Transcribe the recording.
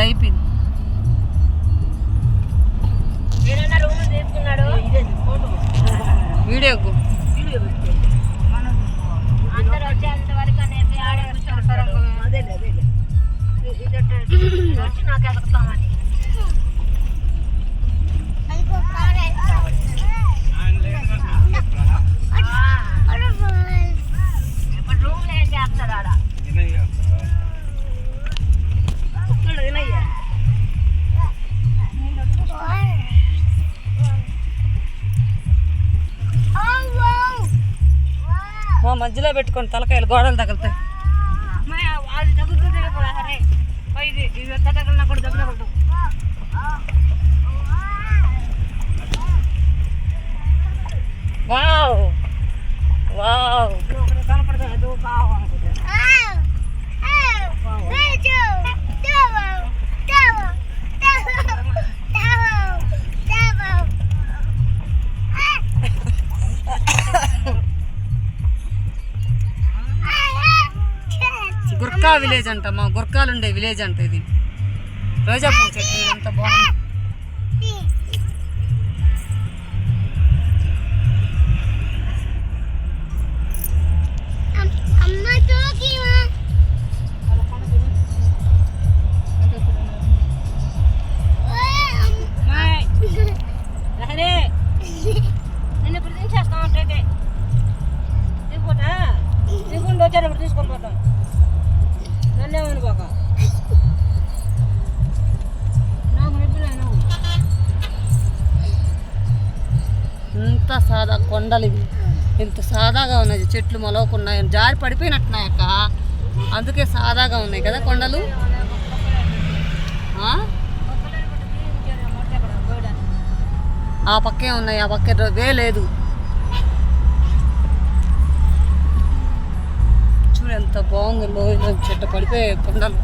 అది అయిపోయింది. వీడియోకు నాకు ఎదుగుతామని రూమ్లో ఏం చేస్తారు ఆడ వినయ్యా మా మధ్యలో పెట్టుకొని తలకాయలు గోడలు తగులుతాయి. అది తగ్గుతుంది అరే ఇది ఇది ఎంత తగిలినా కూడా తగ్గకూడదు. వావ్ వావ్ కనపడదు కావాలనుకుంటే గుర్కా విలేజ్ అంట, మా గుర్కాలు ఉండే విలేజ్ అంట ఇది. రోజా పువ్వు చెట్టు ఎంత బాగుంది. నిన్ను ఇప్పుడు దించేస్తాం అంటే దిగుతా దిగుండి వచ్చేటప్పుడు తీసుకొని పోతాం. నన్నేమని బాక నాకు నిద్రలేను. ఇంత సాదా కొండలు ఇవి, ఇంత సాదాగా ఉన్నాయి చెట్లు మొలవకున్నాయి, జారి పడిపోయినట్టున్నాయక్క. అందుకే సాదాగా ఉన్నాయి కదా కొండలు. ఆ పక్కే ఉన్నాయి, ఆ పక్కే వే లేదు. చూడు ఎంత బాగుంది, లోయలో చెట్టు పడిపోయే కొండలు.